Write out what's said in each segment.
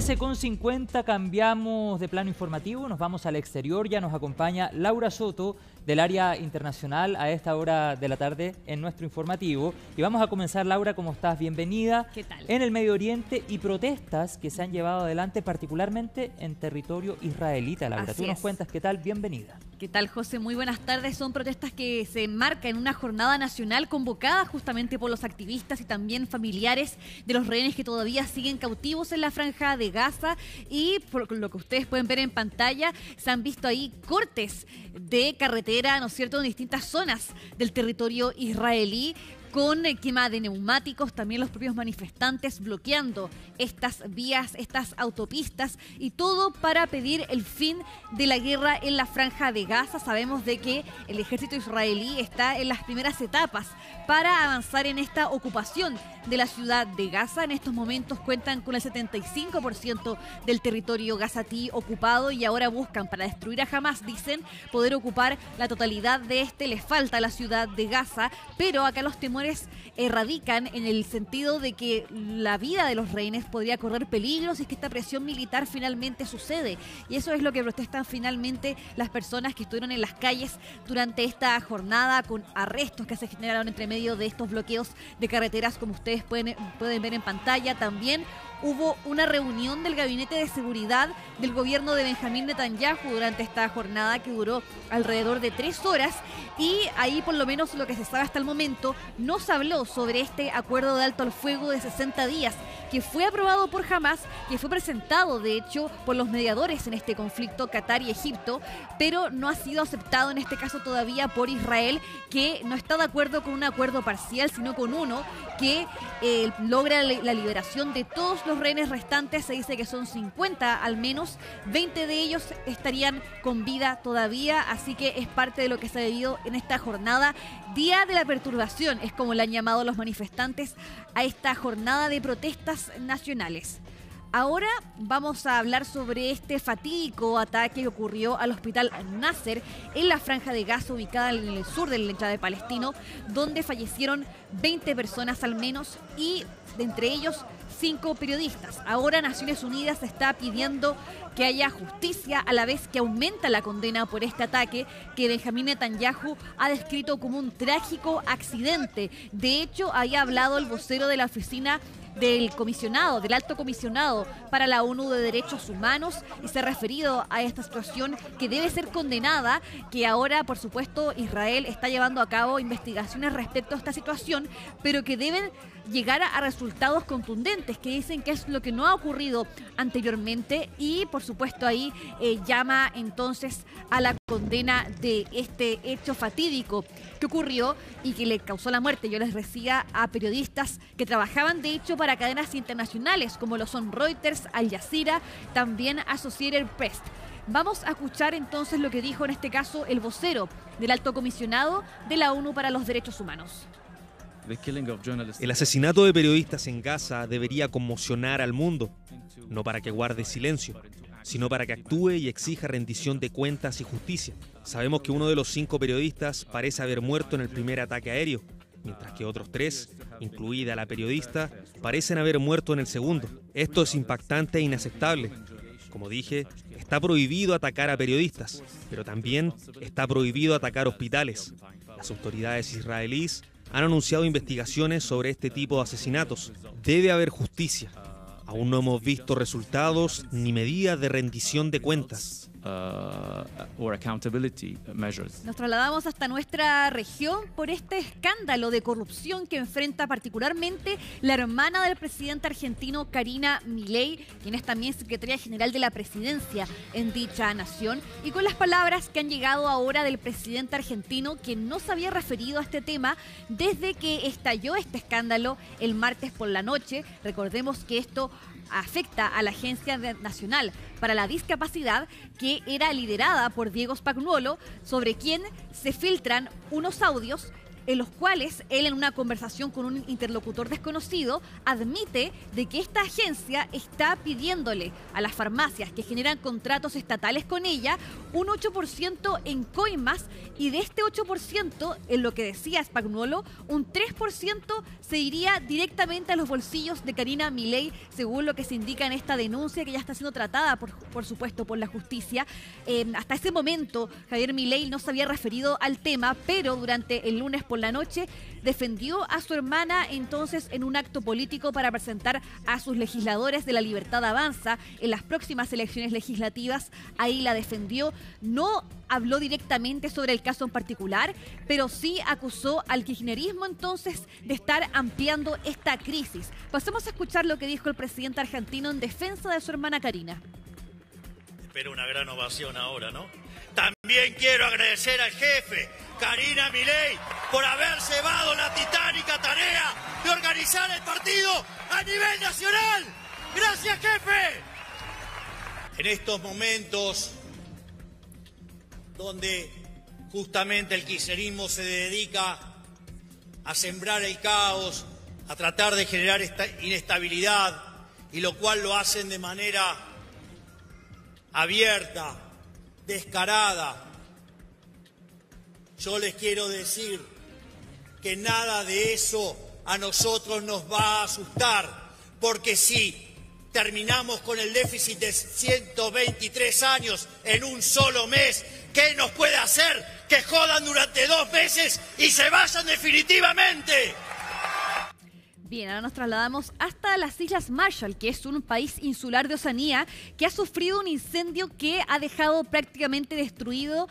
11:50, cambiamos de plano informativo, nos vamos al exterior, ya nos acompaña Laura Soto del área internacional a esta hora de la tarde en nuestro informativo. Y vamos a comenzar, Laura, ¿cómo estás? Bienvenida. ¿Qué tal? En el Medio Oriente y protestas que se han llevado adelante particularmente en territorio israelita, Laura. Tú nos cuentas qué tal, bienvenida. ¿Qué tal, José? Muy buenas tardes. Son protestas que se enmarcan en una jornada nacional convocada justamente por los activistas y también familiares de los rehenes que todavía siguen cautivos en la Franja de Gaza. Y por lo que ustedes pueden ver en pantalla, se han visto ahí cortes de carretera, ¿no es cierto?, en distintas zonas del territorio israelí, con quema de neumáticos, también los propios manifestantes bloqueando estas vías, estas autopistas, y todo para pedir el fin de la guerra en la Franja de Gaza. Sabemos de que el ejército israelí está en las primeras etapas para avanzar en esta ocupación de la ciudad de Gaza. En estos momentos cuentan con el 75% del territorio gazatí ocupado y ahora buscan, para destruir a Hamás, dicen, poder ocupar la totalidad de este. Les falta la ciudad de Gaza, pero acá los temores radican en el sentido de que la vida de los rehenes podría correr peligro si es que esta presión militar finalmente sucede. Y eso es lo que protestan finalmente las personas que estuvieron en las calles durante esta jornada, con arrestos que se generaron entre medio de estos bloqueos de carreteras, como ustedes pueden ver en pantalla. También hubo una reunión del Gabinete de Seguridad del gobierno de Benjamín Netanyahu durante esta jornada que duró alrededor de 3 horas, y ahí, por lo menos lo que se sabe hasta el momento, no se habló sobre este acuerdo de alto al fuego de 60 días que fue aprobado por Hamás, que fue presentado de hecho por los mediadores en este conflicto, Qatar y Egipto, pero no ha sido aceptado en este caso todavía por Israel, que no está de acuerdo con un acuerdo parcial, sino con uno que logra la liberación de todos los rehenes restantes. Se dice que son 50 al menos, 20 de ellos estarían con vida todavía, así que es parte de lo que se ha vivido en esta jornada. Día de la perturbación es como le han llamado los manifestantes a esta jornada de protestas nacionales. Ahora vamos a hablar sobre este fatídico ataque que ocurrió al hospital Nasser en la Franja de Gaza, ubicada en el sur del enclave palestino, donde fallecieron 20 personas al menos, y de entre ellos 5 periodistas. Ahora Naciones Unidas está pidiendo que haya justicia, a la vez que aumenta la condena por este ataque que Benjamín Netanyahu ha descrito como un trágico accidente. De hecho, ahí ha hablado el vocero de la oficina del alto comisionado para la ONU de Derechos Humanos, y se ha referido a esta situación que debe ser condenada, que ahora, por supuesto, Israel está llevando a cabo investigaciones respecto a esta situación, pero que deben llegar a resultados contundentes, que dicen que es lo que no ha ocurrido anteriormente, y por supuesto ahí llama entonces a la condena de este hecho fatídico que ocurrió y que le causó la muerte, yo les decía, a periodistas que trabajaban de hecho para cadenas internacionales como lo son Reuters, Al Jazeera, también Associated Press. Vamos a escuchar entonces lo que dijo en este caso el vocero del alto comisionado de la ONU para los Derechos Humanos. El asesinato de periodistas en Gaza debería conmocionar al mundo, no para que guarde silencio, sino para que actúe y exija rendición de cuentas y justicia. Sabemos que uno de los 5 periodistas parece haber muerto en el primer ataque aéreo, mientras que otros 3, incluida la periodista, parecen haber muerto en el segundo. Esto es impactante e inaceptable. Como dije, está prohibido atacar a periodistas, pero también está prohibido atacar hospitales. Las autoridades israelíes han anunciado investigaciones sobre este tipo de asesinatos. Debe haber justicia. Aún no hemos visto resultados ni medidas de rendición de cuentas. Nos trasladamos hasta nuestra región por este escándalo de corrupción que enfrenta particularmente la hermana del presidente argentino, Karina Milei, quien es también secretaria general de la presidencia en dicha nación, y con las palabras que han llegado ahora del presidente argentino, quien no se había referido a este tema desde que estalló este escándalo el martes por la noche. Recordemos que esto afecta a la Agencia Nacional para la Discapacidad, que era liderada por Diego Spagnuolo, sobre quien se filtran unos audios en los cuales él, en una conversación con un interlocutor desconocido, admite de que esta agencia está pidiéndole a las farmacias que generan contratos estatales con ella un 8% en coimas, y de este 8%, en lo que decía Spagnuolo, un 3% se iría directamente a los bolsillos de Karina Milei, según lo que se indica en esta denuncia que ya está siendo tratada, por supuesto, por la justicia. Hasta ese momento, Javier Milei no se había referido al tema, pero durante el lunes por la noche defendió a su hermana entonces en un acto político para presentar a sus legisladores de La Libertad Avanza en las próximas elecciones legislativas. Ahí la defendió, no habló directamente sobre el caso en particular, pero sí acusó al kirchnerismo entonces de estar ampliando esta crisis. Pasemos a escuchar lo que dijo el presidente argentino en defensa de su hermana Karina. Espero una gran ovación ahora, ¿no? También quiero agradecer al jefe, Karina Milei, por haber llevado la titánica tarea de organizar el partido a nivel nacional. ¡Gracias, jefe! En estos momentos donde justamente el kirchnerismo se dedica a sembrar el caos, a tratar de generar esta inestabilidad, y lo cual lo hacen de manera abierta, descarada. Yo les quiero decir que nada de eso a nosotros nos va a asustar, porque si terminamos con el déficit de 123 años en un solo mes, ¿qué nos puede hacer que jodan durante 2 meses y se vayan definitivamente? Bien, ahora nos trasladamos hasta las Islas Marshall, que es un país insular de Oceanía que ha sufrido un incendio que ha dejado prácticamente destruido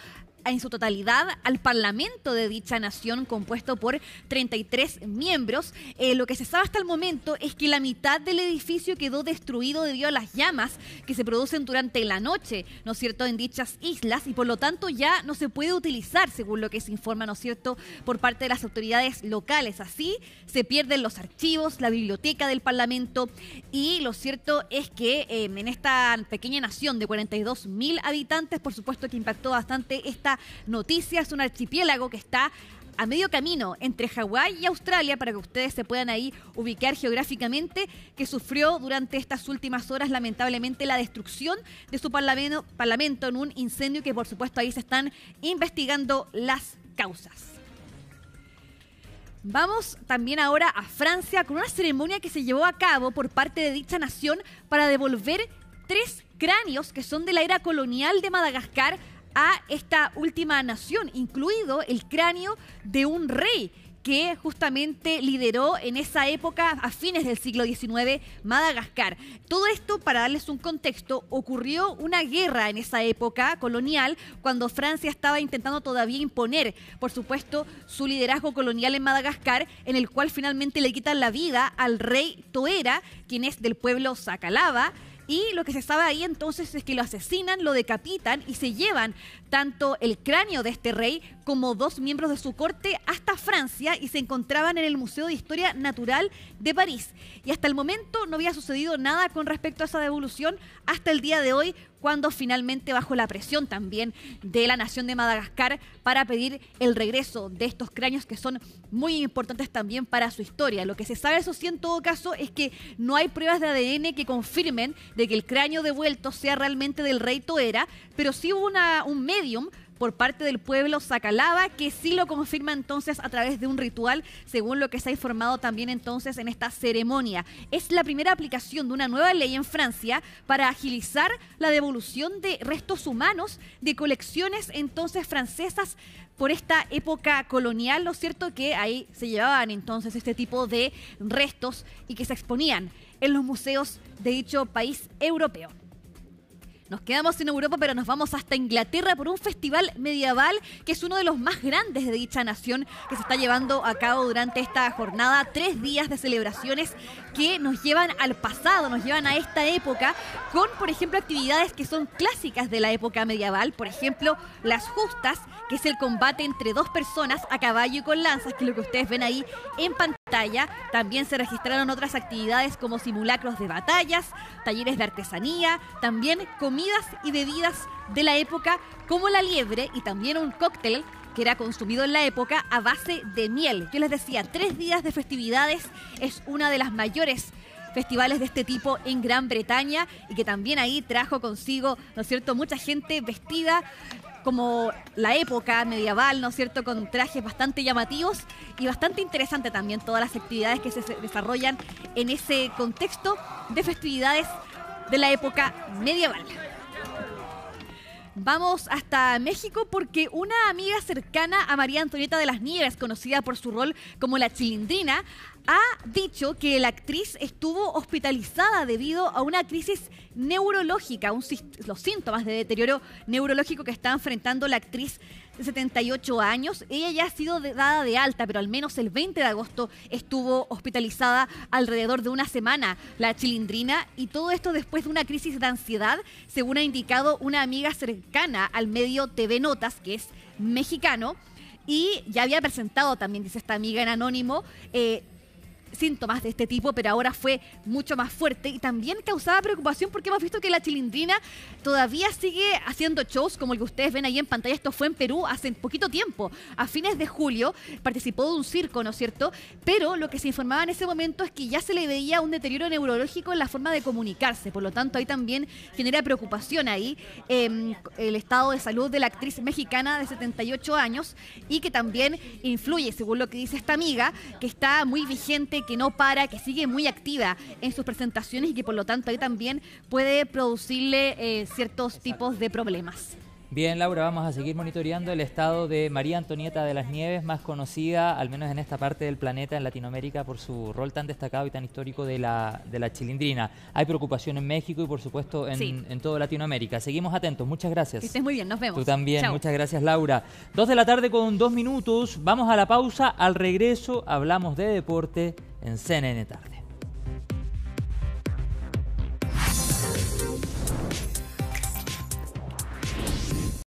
en su totalidad al Parlamento de dicha nación, compuesto por 33 miembros. Lo que se sabe hasta el momento es que la mitad del edificio quedó destruido debido a las llamas que se producen durante la noche, ¿no es cierto?, en dichas islas, y por lo tanto ya no se puede utilizar, según lo que se informa, ¿no es cierto?, por parte de las autoridades locales. Así se pierden los archivos, la biblioteca del Parlamento, y lo cierto es que en esta pequeña nación de 42.000 habitantes, por supuesto que impactó bastante esta noticia. Es un archipiélago que está a medio camino entre Hawái y Australia, para que ustedes se puedan ahí ubicar geográficamente, que sufrió durante estas últimas horas lamentablemente la destrucción de su parlamento en un incendio que por supuesto ahí se están investigando las causas. Vamos también ahora a Francia con una ceremonia que se llevó a cabo por parte de dicha nación para devolver 3 cráneos que son de la era colonial de Madagascar a esta última nación, incluido el cráneo de un rey que justamente lideró en esa época, a fines del siglo XIX, Madagascar. Todo esto, para darles un contexto, ocurrió una guerra en esa época colonial, cuando Francia estaba intentando todavía imponer, por supuesto, su liderazgo colonial en Madagascar, en el cual finalmente le quitan la vida al rey Toera, quien es del pueblo Sakalava. Y lo que se sabe ahí entonces es que lo asesinan, lo decapitan y se llevan tanto el cráneo de este rey como 2 miembros de su corte hasta Francia, y se encontraban en el Museo de Historia Natural de París. Y hasta el momento no había sucedido nada con respecto a esa devolución hasta el día de hoy, cuando finalmente, bajo la presión también de la nación de Madagascar para pedir el regreso de estos cráneos que son muy importantes también para su historia. Lo que se sabe, eso sí, en todo caso, es que no hay pruebas de ADN que confirmen de que el cráneo devuelto sea realmente del rey Toera, pero sí hubo un medium por parte del pueblo Sakalava que sí lo confirma entonces a través de un ritual, según lo que se ha informado también entonces en esta ceremonia. Es la primera aplicación de una nueva ley en Francia para agilizar la devolución de restos humanos de colecciones entonces francesas por esta época colonial, ¿no es cierto?, que ahí se llevaban entonces este tipo de restos y que se exponían en los museos de dicho país europeo. Nos quedamos en Europa, pero nos vamos hasta Inglaterra por un festival medieval que es uno de los más grandes de dicha nación, que se está llevando a cabo durante esta jornada. 3 días de celebraciones que nos llevan al pasado, nos llevan a esta época, con, por ejemplo, actividades que son clásicas de la época medieval. Por ejemplo, las justas, que es el combate entre 2 personas a caballo y con lanzas, que es lo que ustedes ven ahí en pantalla. También se registraron otras actividades como simulacros de batallas, talleres de artesanía, también comidas y bebidas de la época como la liebre y también un cóctel que era consumido en la época a base de miel. Yo les decía, 3 días de festividades, es una de las mayores festivales de este tipo en Gran Bretaña y que también ahí trajo consigo, ¿no es cierto?, mucha gente vestida como la época medieval, ¿no es cierto?, con trajes bastante llamativos y bastante interesante también todas las actividades que se desarrollan en ese contexto de festividades de la época medieval. Vamos hasta México porque una amiga cercana a María Antonieta de las Nieves, conocida por su rol como la Chilindrina, ha dicho que la actriz estuvo hospitalizada debido a una crisis neurológica, los síntomas de deterioro neurológico que está enfrentando la actriz de 78 años. Ella ya ha sido dada de alta, pero al menos el 20 de agosto estuvo hospitalizada alrededor de una semana, la Chilindrina, y todo esto después de una crisis de ansiedad, según ha indicado una amiga cercana al medio TV Notas, que es mexicano, y ya había presentado también, dice esta amiga en anónimo, síntomas de este tipo, pero ahora fue mucho más fuerte y también causaba preocupación porque hemos visto que la Chilindrina todavía sigue haciendo shows como el que ustedes ven ahí en pantalla. Esto fue en Perú hace poquito tiempo, a fines de julio, participó de un circo, ¿no es cierto? Pero lo que se informaba en ese momento es que ya se le veía un deterioro neurológico en la forma de comunicarse, por lo tanto ahí también genera preocupación ahí el estado de salud de la actriz mexicana de 78 años y que también influye, según lo que dice esta amiga, que está muy vigente, que no para, que sigue muy activa en sus presentaciones y que por lo tanto ahí también puede producirle ciertos tipos de problemas. Bien, Laura, vamos a seguir monitoreando el estado de María Antonieta de las Nieves, más conocida, al menos en esta parte del planeta, en Latinoamérica, por su rol tan destacado y tan histórico de la Chilindrina. Hay preocupación en México y, por supuesto, en toda Latinoamérica. Seguimos atentos. Muchas gracias. Que estés muy bien. Nos vemos. Tú también. Chao. Muchas gracias, Laura. 2 de la tarde con 2 minutos. Vamos a la pausa. Al regreso hablamos de deporte en CNN Tarde.